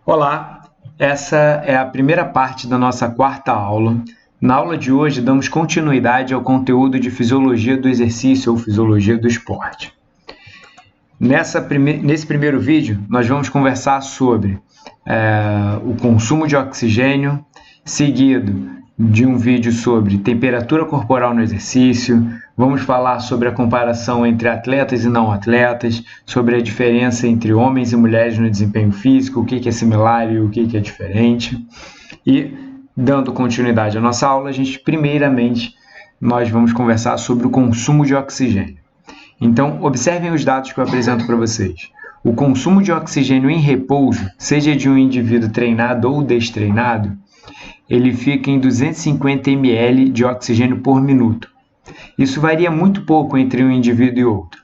Olá, essa é a primeira parte da nossa quarta aula. Na aula de hoje, damos continuidade ao conteúdo de Fisiologia do Exercício ou Fisiologia do Esporte. Nesse primeiro vídeo, nós vamos conversar sobre o consumo de oxigênio, seguido de um vídeo sobre temperatura corporal no exercício. Vamos falar sobre a comparação entre atletas e não atletas, sobre a diferença entre homens e mulheres no desempenho físico, o que é similar e o que é diferente. E, dando continuidade à nossa aula, primeiramente, nós vamos conversar sobre o consumo de oxigênio. Então, observem os dados que eu apresento para vocês. O consumo de oxigênio em repouso, seja de um indivíduo treinado ou destreinado, ele fica em 250 ml de oxigênio por minuto. Isso varia muito pouco entre um indivíduo e outro.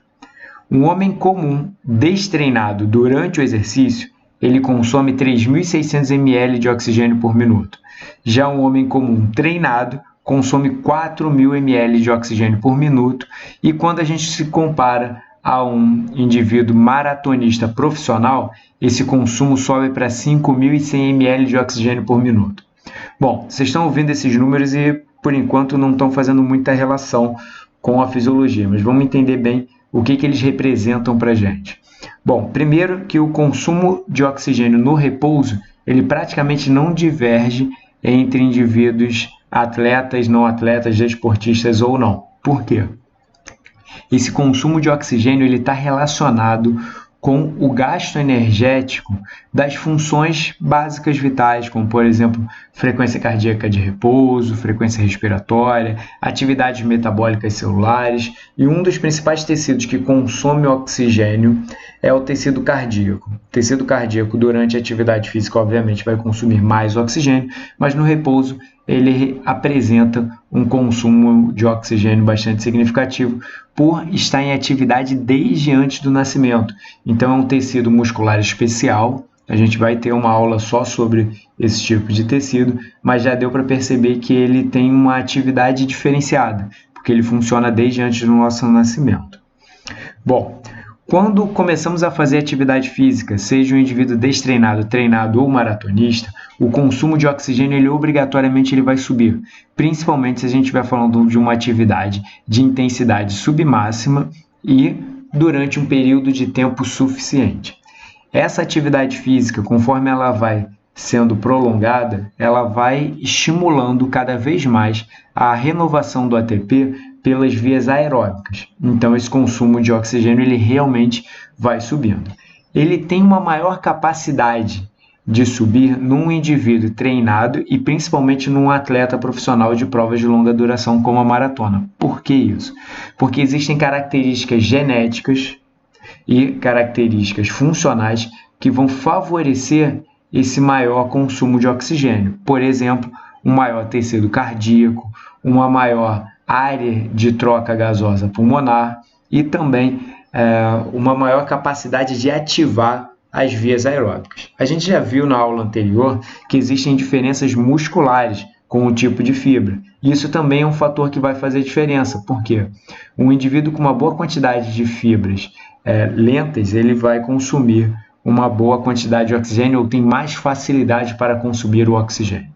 Um homem comum, destreinado durante o exercício, ele consome 3.600 ml de oxigênio por minuto. Já um homem comum treinado consome 4.000 ml de oxigênio por minuto, e quando a gente se compara a um indivíduo maratonista profissional, esse consumo sobe para 5.100 ml de oxigênio por minuto. Bom, vocês estão ouvindo esses números e, por enquanto, não estão fazendo muita relação com a fisiologia, mas vamos entender bem o que eles representam para a gente. Bom, primeiro que o consumo de oxigênio no repouso, ele praticamente não diverge entre indivíduos atletas, não atletas, desportistas ou não. Por quê? Esse consumo de oxigênio está relacionado com o gasto energético das funções básicas vitais, como, por exemplo, frequência cardíaca de repouso, frequência respiratória, atividades metabólicas celulares, e um dos principais tecidos que consome oxigênio é o tecido cardíaco. O tecido cardíaco, durante a atividade física, obviamente, vai consumir mais oxigênio, mas no repouso ele apresenta um consumo de oxigênio bastante significativo por estar em atividade desde antes do nascimento. Então, é um tecido muscular especial. A gente vai ter uma aula só sobre esse tipo de tecido, mas já deu para perceber que ele tem uma atividade diferenciada, porque ele funciona desde antes do nosso nascimento. Bom, quando começamos a fazer atividade física, seja um indivíduo destreinado, treinado ou maratonista, o consumo de oxigênio obrigatoriamente vai subir, principalmente se a gente estiver falando de uma atividade de intensidade submáxima e durante um período de tempo suficiente. Essa atividade física, conforme ela vai sendo prolongada, ela vai estimulando cada vez mais a renovação do ATP pelas vias aeróbicas. Então, esse consumo de oxigênio realmente vai subindo. Ele tem uma maior capacidade de subir num indivíduo treinado e principalmente num atleta profissional de provas de longa duração como a maratona. Por que isso? Porque existem características genéticas e características funcionais que vão favorecer esse maior consumo de oxigênio. Por exemplo, um maior tecido cardíaco, uma maior área de troca gasosa pulmonar e também uma maior capacidade de ativar as vias aeróbicas. A gente já viu na aula anterior que existem diferenças musculares com o tipo de fibra. Isso também é um fator que vai fazer diferença, porque um indivíduo com uma boa quantidade de fibras lentas, ele vai consumir uma boa quantidade de oxigênio ou tem mais facilidade para consumir o oxigênio.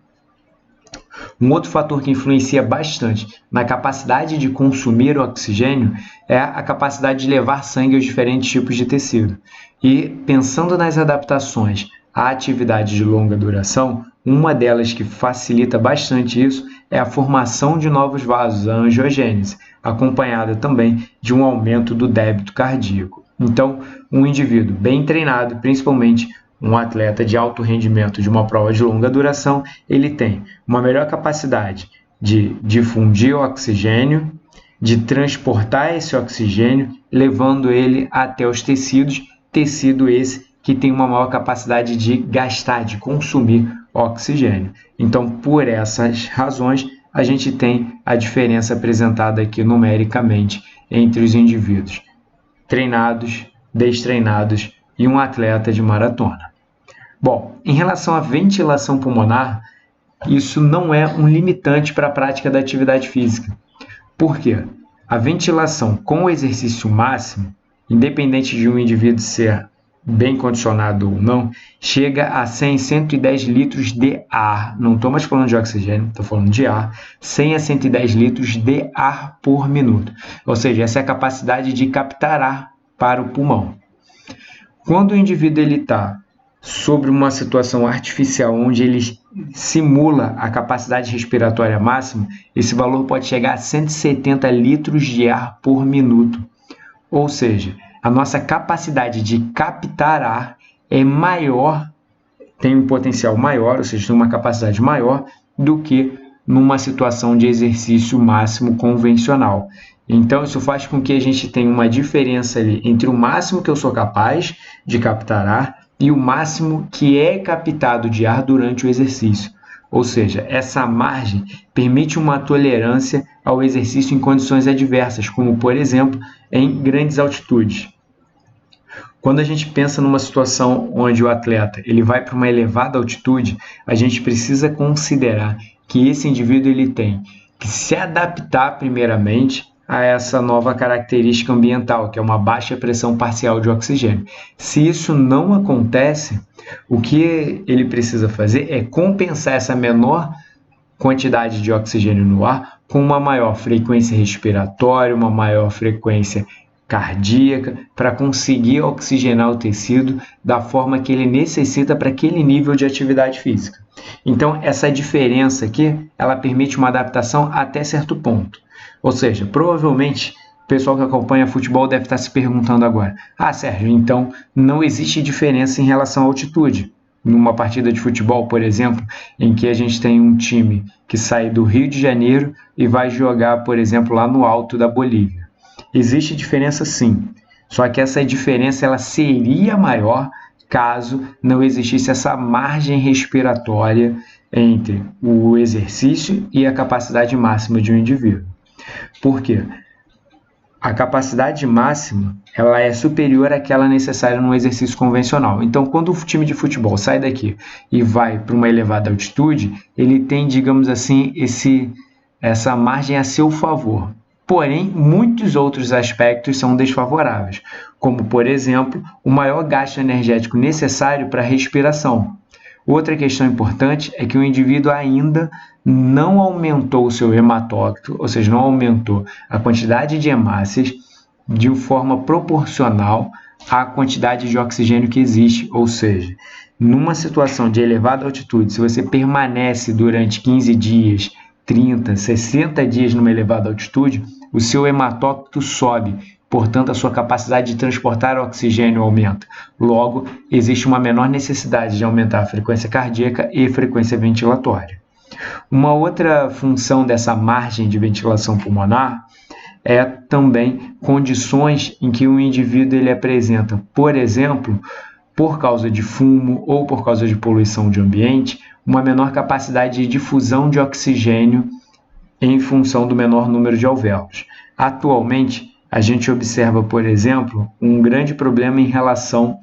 Um outro fator que influencia bastante na capacidade de consumir o oxigênio é a capacidade de levar sangue aos diferentes tipos de tecido. E pensando nas adaptações à atividade de longa duração, uma delas que facilita bastante isso é a formação de novos vasos, a angiogênese, acompanhada também de um aumento do débito cardíaco. Então, um indivíduo bem treinado, principalmente um atleta de alto rendimento de uma prova de longa duração, ele tem uma melhor capacidade de difundir o oxigênio, de transportar esse oxigênio, levando ele até os tecidos, tecido esse que tem uma maior capacidade de gastar, de consumir oxigênio. Então, por essas razões, a gente tem a diferença apresentada aqui numericamente entre os indivíduos treinados, destreinados e um atleta de maratona. Bom, em relação à ventilação pulmonar, isso não é um limitante para a prática da atividade física. Por quê? A ventilação com o exercício máximo, independente de um indivíduo ser bem condicionado ou não, chega a 100, 110 litros de ar. Não estou mais falando de oxigênio, estou falando de ar. 100 a 110 litros de ar por minuto. Ou seja, essa é a capacidade de captar ar para o pulmão. Quando o indivíduo está sobre uma situação artificial onde ele simula a capacidade respiratória máxima, esse valor pode chegar a 170 litros de ar por minuto. Ou seja, a nossa capacidade de captar ar é maior, tem um potencial maior, ou seja, tem uma capacidade maior do que numa situação de exercício máximo convencional. Então, isso faz com que a gente tenha uma diferença ali entre o máximo que eu sou capaz de captar ar e o máximo que é captado de ar durante o exercício. Ou seja, essa margem permite uma tolerância ao exercício em condições adversas, como, por exemplo, em grandes altitudes. Quando a gente pensa numa situação onde o atleta ele vai para uma elevada altitude, a gente precisa considerar que esse indivíduo ele tem que se adaptar primeiramente a essa nova característica ambiental, que é uma baixa pressão parcial de oxigênio. Se isso não acontece, o que ele precisa fazer é compensar essa menor quantidade de oxigênio no ar com uma maior frequência respiratória, uma maior frequência cardíaca, para conseguir oxigenar o tecido da forma que ele necessita para aquele nível de atividade física. Então, essa diferença aqui, ela permite uma adaptação até certo ponto. Ou seja, provavelmente, o pessoal que acompanha futebol deve estar se perguntando agora: Sérgio, então não existe diferença em relação à altitude? Numa partida de futebol, por exemplo, em que a gente tem um time que sai do Rio de Janeiro e vai jogar, por exemplo, lá no alto da Bolívia. Existe diferença sim, só que essa diferença ela seria maior caso não existisse essa margem respiratória entre o exercício e a capacidade máxima de um indivíduo. Por quê? A capacidade máxima ela é superior àquela necessária num exercício convencional. Então, quando o time de futebol sai daqui e vai para uma elevada altitude, ele tem, digamos assim, essa margem a seu favor. Porém, muitos outros aspectos são desfavoráveis, como, por exemplo, o maior gasto energético necessário para a respiração. Outra questão importante é que o indivíduo ainda não aumentou o seu hematócrito, ou seja, não aumentou a quantidade de hemácias de forma proporcional à quantidade de oxigênio que existe. Ou seja, numa situação de elevada altitude, se você permanece durante 15 dias, 30, 60 dias numa elevada altitude, o seu hematócrito sobe, portanto a sua capacidade de transportar oxigênio aumenta. Logo, existe uma menor necessidade de aumentar a frequência cardíaca e frequência ventilatória. Uma outra função dessa margem de ventilação pulmonar é também condições em que o indivíduo ele apresenta, por exemplo, por causa de fumo ou por causa de poluição de ambiente, uma menor capacidade de difusão de oxigênio em função do menor número de alvéolos. Atualmente, a gente observa, por exemplo, um grande problema em relação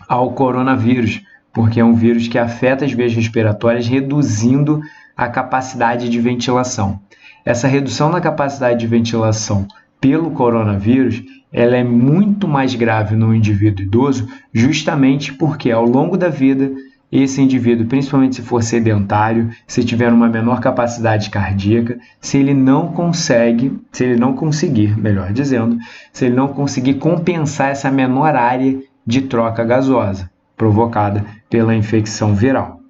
ao coronavírus, porque é um vírus que afeta as vias respiratórias, reduzindo a capacidade de ventilação. Essa redução na capacidade de ventilação pelo coronavírus, ela é muito mais grave no indivíduo idoso, justamente porque ao longo da vida, esse indivíduo, principalmente se for sedentário, se tiver uma menor capacidade cardíaca, se ele não conseguir compensar essa menor área de troca gasosa provocada pela infecção viral.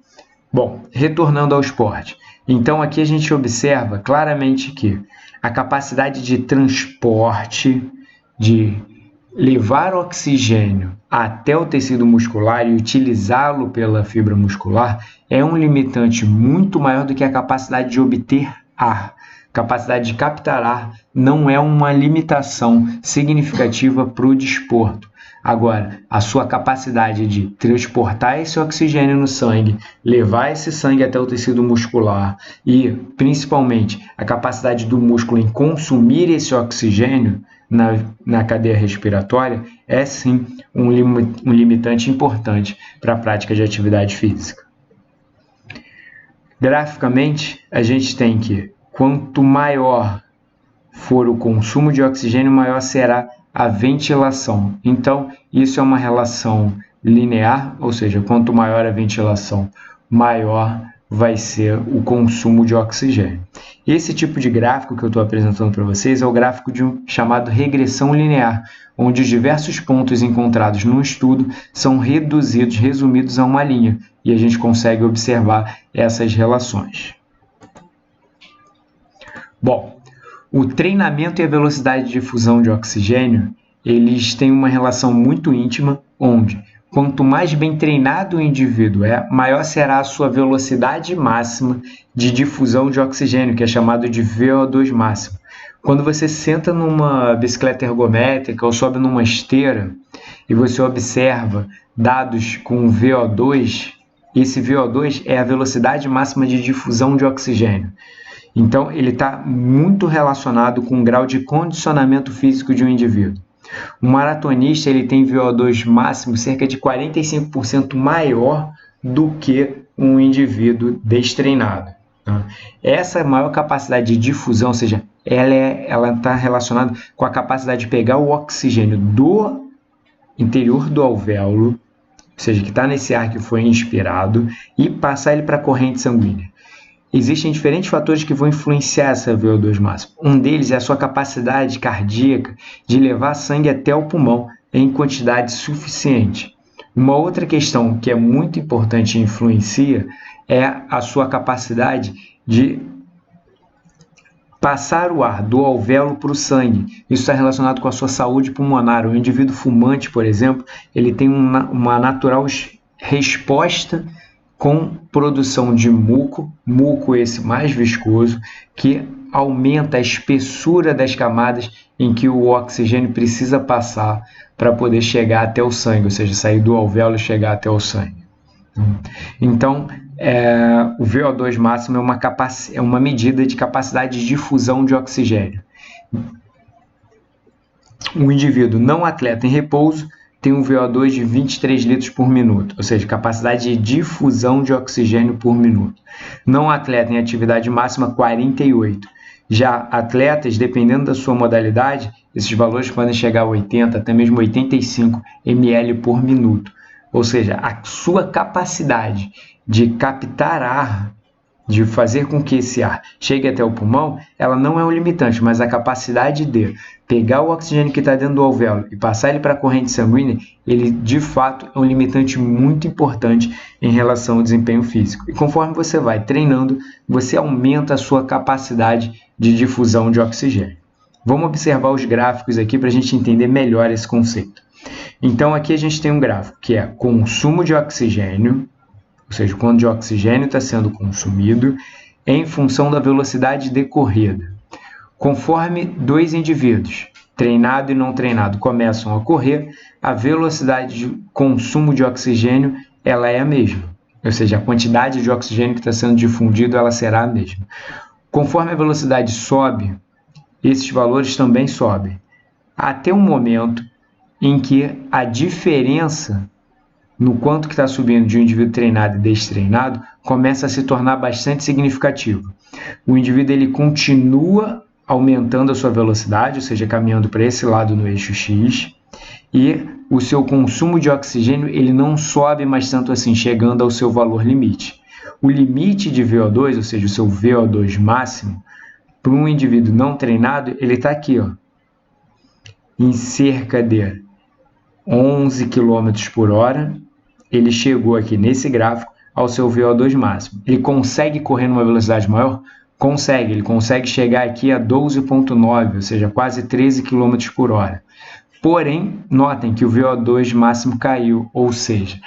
Bom, retornando ao esporte. Então, aqui a gente observa claramente que a capacidade de transporte, de levar oxigênio até o tecido muscular e utilizá-lo pela fibra muscular é um limitante muito maior do que a capacidade de obter ar. Capacidade de captar ar não é uma limitação significativa para o desporto. Agora, a sua capacidade de transportar esse oxigênio no sangue, levar esse sangue até o tecido muscular e, principalmente, a capacidade do músculo em consumir esse oxigênio na cadeia respiratória é, sim, um limitante importante para a prática de atividade física. Graficamente, a gente tem que, quanto maior for o consumo de oxigênio, maior será a ventilação. Então, Isso é uma relação linear, ou seja, quanto maior a ventilação, maior vai ser o consumo de oxigênio. Esse tipo de gráfico que eu estou apresentando para vocês é o gráfico de um chamado regressão linear, onde os diversos pontos encontrados no estudo são resumidos a uma linha, e a gente consegue observar essas relações. Bom, o treinamento e a velocidade de difusão de oxigênio, eles têm uma relação muito íntima, onde quanto mais bem treinado o indivíduo é, maior será a sua velocidade máxima de difusão de oxigênio, que é chamado de VO2 máximo. Quando você senta numa bicicleta ergométrica ou sobe numa esteira e você observa dados com VO2, esse VO2 é a velocidade máxima de difusão de oxigênio. Então, ele está muito relacionado com o grau de condicionamento físico de um indivíduo. Um maratonista ele tem VO2 máximo cerca de 45% maior do que um indivíduo destreinado. Tá? Essa maior capacidade de difusão, ou seja, ela está relacionada com a capacidade de pegar o oxigênio do interior do alvéolo, ou seja, que está nesse ar que foi inspirado, e passar ele para a corrente sanguínea. Existem diferentes fatores que vão influenciar essa VO2 máximo. Um deles é a sua capacidade cardíaca de levar sangue até o pulmão em quantidade suficiente. Uma outra questão que é muito importante e influencia é a sua capacidade de passar o ar do alvéolo para o sangue. Isso está relacionado com a sua saúde pulmonar. O indivíduo fumante, por exemplo, ele tem uma natural resposta com produção de muco esse mais viscoso, que aumenta a espessura das camadas em que o oxigênio precisa passar para poder chegar até o sangue, ou seja, sair do alvéolo e chegar até o sangue. Então, o VO2 máximo é uma medida de capacidade de difusão de oxigênio. Um indivíduo não atleta em repouso tem um VO2 de 23 litros por minuto, ou seja, capacidade de difusão de oxigênio por minuto. Não atleta em atividade máxima, 48. Já atletas, dependendo da sua modalidade, esses valores podem chegar a 80, até mesmo 85 ml por minuto. Ou seja, a sua capacidade de captar ar, de fazer com que esse ar chegue até o pulmão, ela não é um limitante, mas a capacidade de pegar o oxigênio que está dentro do alvéolo e passar ele para a corrente sanguínea, ele de fato é um limitante muito importante em relação ao desempenho físico. E conforme você vai treinando, você aumenta a sua capacidade de difusão de oxigênio. Vamos observar os gráficos aqui para a gente entender melhor esse conceito. Então aqui a gente tem um gráfico que é consumo de oxigênio, ou seja, o quanto de oxigênio está sendo consumido em função da velocidade decorrida. Conforme dois indivíduos, treinado e não treinado, começam a correr, a velocidade de consumo de oxigênio ela é a mesma. Ou seja, a quantidade de oxigênio que está sendo difundido ela será a mesma. Conforme a velocidade sobe, esses valores também sobem, até um momento em que a diferença no quanto que está subindo de um indivíduo treinado e destreinado, começa a se tornar bastante significativo. O indivíduo ele continua aumentando a sua velocidade, ou seja, caminhando para esse lado no eixo X, e o seu consumo de oxigênio ele não sobe mais tanto assim, chegando ao seu valor limite. O limite de VO2, ou seja, o seu VO2 máximo, para um indivíduo não treinado, ele está aqui, ó, em cerca de 11 km por hora, ele chegou aqui nesse gráfico ao seu VO2 máximo. Ele consegue correr numa velocidade maior? Consegue, ele consegue chegar aqui a 12,9, ou seja, quase 13 km por hora. Porém, notem que o VO2 máximo caiu, ou seja,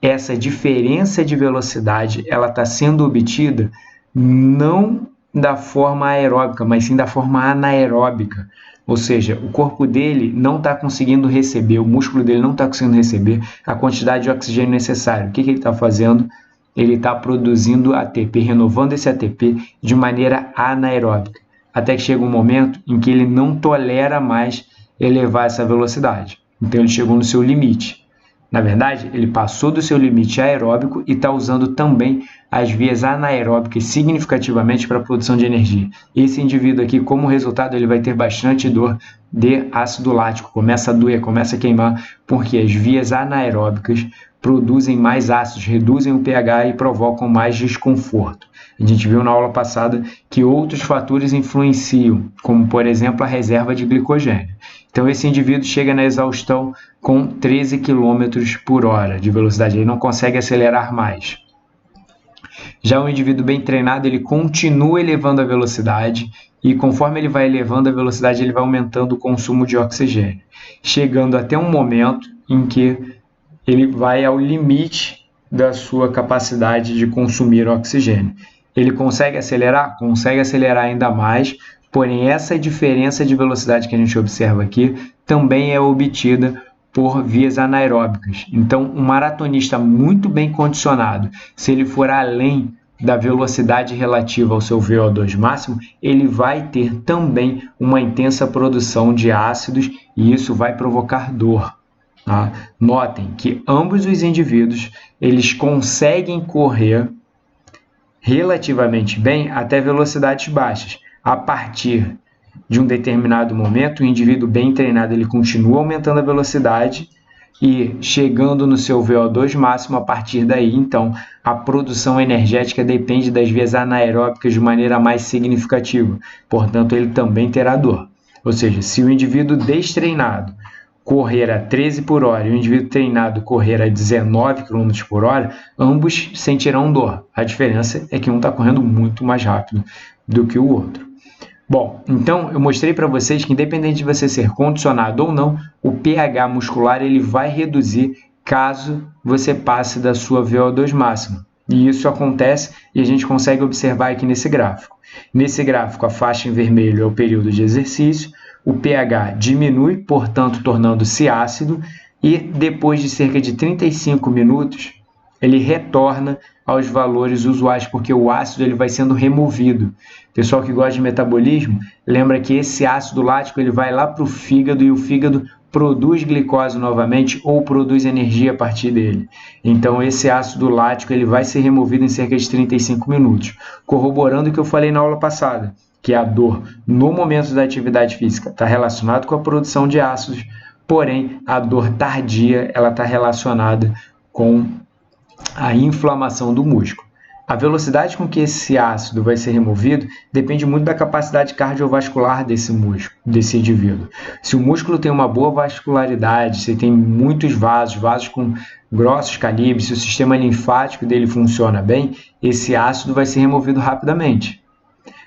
essa diferença de velocidade ela está sendo obtida não da forma aeróbica, mas sim da forma anaeróbica. Ou seja, o corpo dele não está conseguindo receber, o músculo dele não está conseguindo receber a quantidade de oxigênio necessário. O que ele está fazendo? Ele está produzindo ATP, renovando esse ATP de maneira anaeróbica, até que chega um momento em que ele não tolera mais elevar essa velocidade. Então ele chegou no seu limite. Na verdade, ele passou do seu limite aeróbico e está usando também as vias anaeróbicas significativamente para a produção de energia. Esse indivíduo aqui, como resultado, ele vai ter bastante dor de ácido lático, começa a doer, começa a queimar, porque as vias anaeróbicas produzem mais ácidos, reduzem o pH e provocam mais desconforto. A gente viu na aula passada que outros fatores influenciam, como por exemplo a reserva de glicogênio. Então esse indivíduo chega na exaustão com 13 km por hora de velocidade, ele não consegue acelerar mais. Já o indivíduo bem treinado, ele continua elevando a velocidade e conforme ele vai elevando a velocidade, ele vai aumentando o consumo de oxigênio, chegando até um momento em que ele vai ao limite da sua capacidade de consumir oxigênio. Ele consegue acelerar? Consegue acelerar ainda mais, porém essa diferença de velocidade que a gente observa aqui também é obtida por vias anaeróbicas. Então, um maratonista muito bem condicionado, se ele for além da velocidade relativa ao seu VO2 máximo, ele vai ter também uma intensa produção de ácidos e isso vai provocar dor. Tá? Notem que ambos os indivíduos eles conseguem correr relativamente bem até velocidades baixas. A partir de um determinado momento, o indivíduo bem treinado ele continua aumentando a velocidade e chegando no seu VO2 máximo. A partir daí, então, a produção energética depende das vias anaeróbicas de maneira mais significativa. Portanto, ele também terá dor. Ou seja, se o indivíduo destreinado correr a 13 por hora e o indivíduo treinado correr a 19 km por hora, ambos sentirão dor. A diferença é que um está correndo muito mais rápido do que o outro. Bom, então eu mostrei para vocês que independente de você ser condicionado ou não, o pH muscular ele vai reduzir caso você passe da sua VO2 máxima. E isso acontece e a gente consegue observar aqui nesse gráfico. Nesse gráfico, a faixa em vermelho é o período de exercício, o pH diminui, portanto, tornando-se ácido, e depois de cerca de 35 minutos, ele retorna aos valores usuais, porque o ácido ele vai sendo removido. Pessoal que gosta de metabolismo, lembra que esse ácido lático ele vai lá para o fígado e o fígado produz glicose novamente ou produz energia a partir dele. Então, esse ácido lático ele vai ser removido em cerca de 35 minutos, corroborando o que eu falei na aula passada, que a dor no momento da atividade física está relacionada com a produção de ácidos, porém a dor tardia ela está relacionada com a inflamação do músculo. A velocidade com que esse ácido vai ser removido depende muito da capacidade cardiovascular desse músculo, desse indivíduo. Se o músculo tem uma boa vascularidade, se tem muitos vasos com grossos calibres, se o sistema linfático dele funciona bem, esse ácido vai ser removido rapidamente.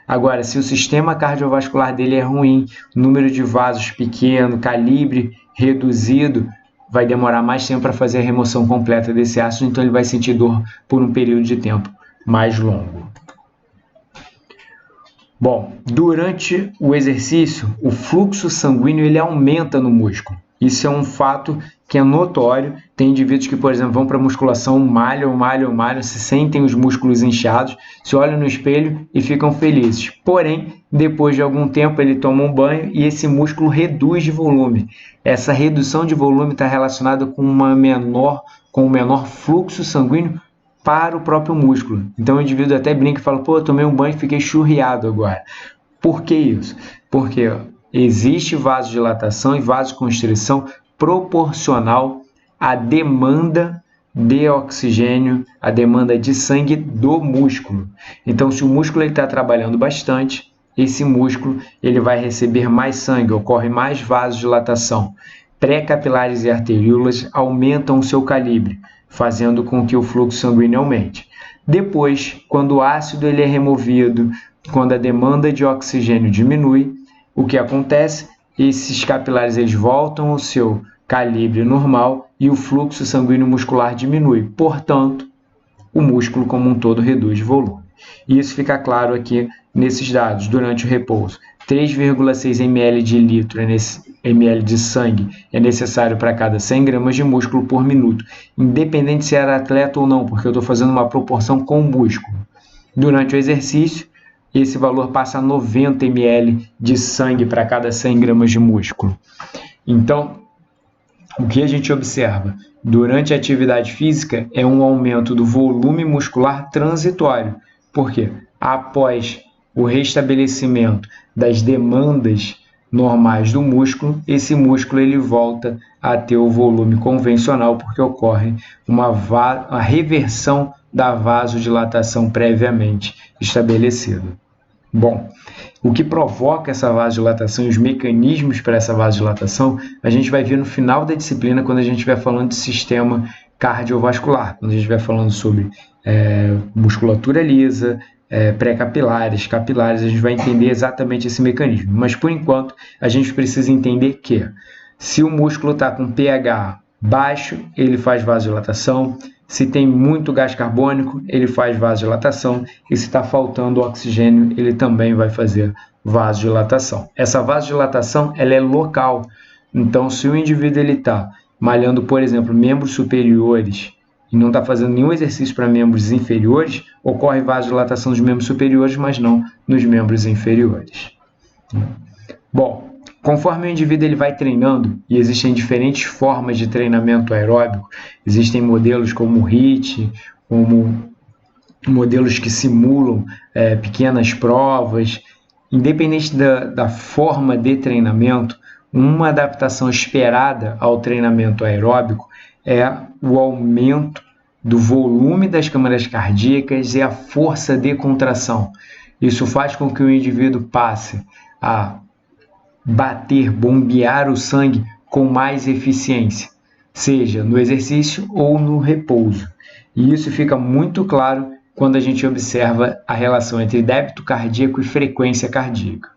Agora, se o sistema cardiovascular dele é ruim, número de vasos pequeno, calibre reduzido, vai demorar mais tempo para fazer a remoção completa desse ácido, então ele vai sentir dor por um período de tempo mais longo. Bom, durante o exercício, o fluxo sanguíneo ele aumenta no músculo. Isso é um fato que é notório. Tem indivíduos que, por exemplo, vão para a musculação, malham, se sentem os músculos inchados, se olham no espelho e ficam felizes. Porém, depois de algum tempo, ele toma um banho e esse músculo reduz de volume. Essa redução de volume está relacionada com um menor fluxo sanguíneo para o próprio músculo. Então, o indivíduo até brinca e fala, pô, eu tomei um banho e fiquei churriado agora. Por que isso? Porque existe vasodilatação e vasoconstrição proporcional à demanda de oxigênio, à demanda de sangue do músculo. Então, se o músculo está trabalhando bastante, esse músculo ele vai receber mais sangue, ocorre mais vasodilatação. Pré-capilares e arteríolas aumentam o seu calibre, fazendo com que o fluxo sanguíneo aumente. Depois, quando o ácido ele é removido, quando a demanda de oxigênio diminui, o que acontece? Esses capilares eles voltam ao seu calibre normal e o fluxo sanguíneo muscular diminui. Portanto, o músculo como um todo reduz de volume. E isso fica claro aqui nesses dados. Durante o repouso, 3,6 ml de litro ml de sangue é necessário para cada 100 gramas de músculo por minuto, independente se era atleta ou não, porque eu estou fazendo uma proporção com o músculo. Durante o exercício, esse valor passa a 90 ml de sangue para cada 100 gramas de músculo. Então, o que a gente observa? durante a atividade física é um aumento do volume muscular transitório. Por quê? Após o restabelecimento das demandas normais do músculo, esse músculo ele volta a ter o volume convencional, porque ocorre uma reversão da vasodilatação previamente estabelecida. Bom, o que provoca essa vasodilatação e os mecanismos para essa vasodilatação, a gente vai ver no final da disciplina, quando a gente estiver falando de sistema cardiovascular, quando a gente estiver falando sobre musculatura lisa, pré-capilares, capilares, a gente vai entender exatamente esse mecanismo. Mas, por enquanto, a gente precisa entender que se o músculo está com pH baixo, ele faz vasodilatação. Se tem muito gás carbônico, ele faz vasodilatação. E se está faltando oxigênio, ele também vai fazer vasodilatação. Essa vasodilatação ela é local. Então, se o indivíduo está malhando, por exemplo, membros superiores e não está fazendo nenhum exercício para membros inferiores, ocorre vasodilatação dos membros superiores, mas não nos membros inferiores. Bom, conforme o indivíduo ele vai treinando, e existem diferentes formas de treinamento aeróbico, existem modelos como o HIIT, como modelos que simulam pequenas provas. Independente da forma de treinamento, uma adaptação esperada ao treinamento aeróbico é o aumento do volume das câmaras cardíacas e a força de contração. Isso faz com que o indivíduo passe a bater, bombear o sangue com mais eficiência, seja no exercício ou no repouso. E isso fica muito claro quando a gente observa a relação entre débito cardíaco e frequência cardíaca.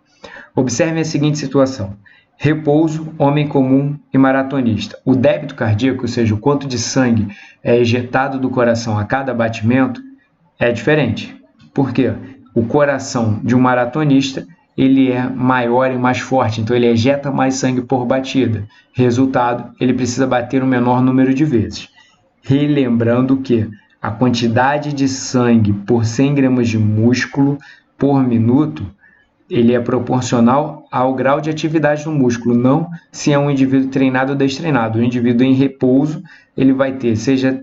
Observe a seguinte situação: repouso, homem comum e maratonista. O débito cardíaco, ou seja, o quanto de sangue é ejetado do coração a cada batimento, é diferente. Por quê? O coração de um maratonista ele é maior e mais forte, então ele ejeta mais sangue por batida. Resultado, ele precisa bater um menor número de vezes. Relembrando que a quantidade de sangue por 100 gramas de músculo por minuto ele é proporcional ao grau de atividade do músculo, não se é um indivíduo treinado ou destreinado. O indivíduo em repouso, ele vai ter, seja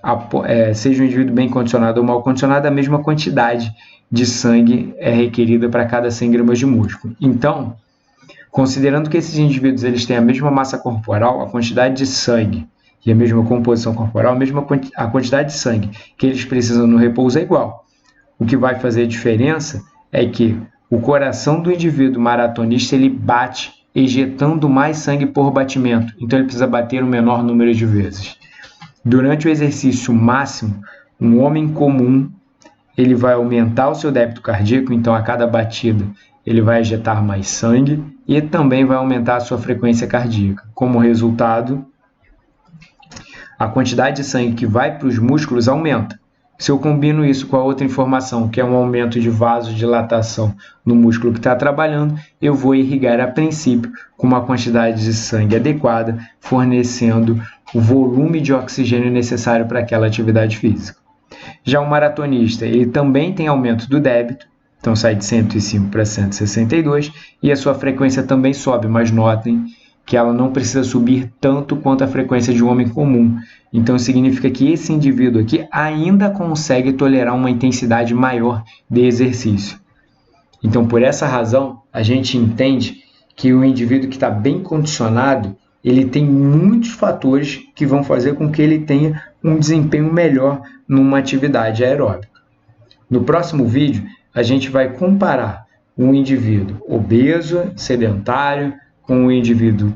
um indivíduo bem condicionado ou mal condicionado, a mesma quantidade de sangue é requerida para cada 100 gramas de músculo. Então, considerando que esses indivíduos eles têm a mesma massa corporal, a quantidade de sangue e a mesma composição corporal, a quantidade de sangue que eles precisam no repouso é igual. O que vai fazer a diferença é que o coração do indivíduo maratonista ele bate ejetando mais sangue por batimento, então ele precisa bater um menor número de vezes. Durante o exercício máximo, um homem comum ele vai aumentar o seu débito cardíaco, então a cada batida ele vai ejetar mais sangue e também vai aumentar a sua frequência cardíaca. Como resultado, a quantidade de sangue que vai para os músculos aumenta. Se eu combino isso com a outra informação, que é um aumento de vasodilatação no músculo que está trabalhando, eu vou irrigar a princípio com uma quantidade de sangue adequada, fornecendo o volume de oxigênio necessário para aquela atividade física. Já o maratonista, ele também tem aumento do débito, então sai de 105 para 162, e a sua frequência também sobe, mas notem que ela não precisa subir tanto quanto a frequência de um homem comum. Então significa que esse indivíduo aqui ainda consegue tolerar uma intensidade maior de exercício. Então, por essa razão, a gente entende que o indivíduo que está bem condicionado, ele tem muitos fatores que vão fazer com que ele tenha um desempenho melhor numa atividade aeróbica. No próximo vídeo, a gente vai comparar um indivíduo obeso, sedentário, com um indivíduo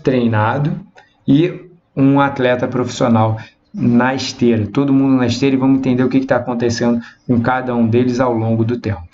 treinado e um atleta profissional na esteira. Todo mundo na esteira, e vamos entender o que está acontecendo com cada um deles ao longo do tempo.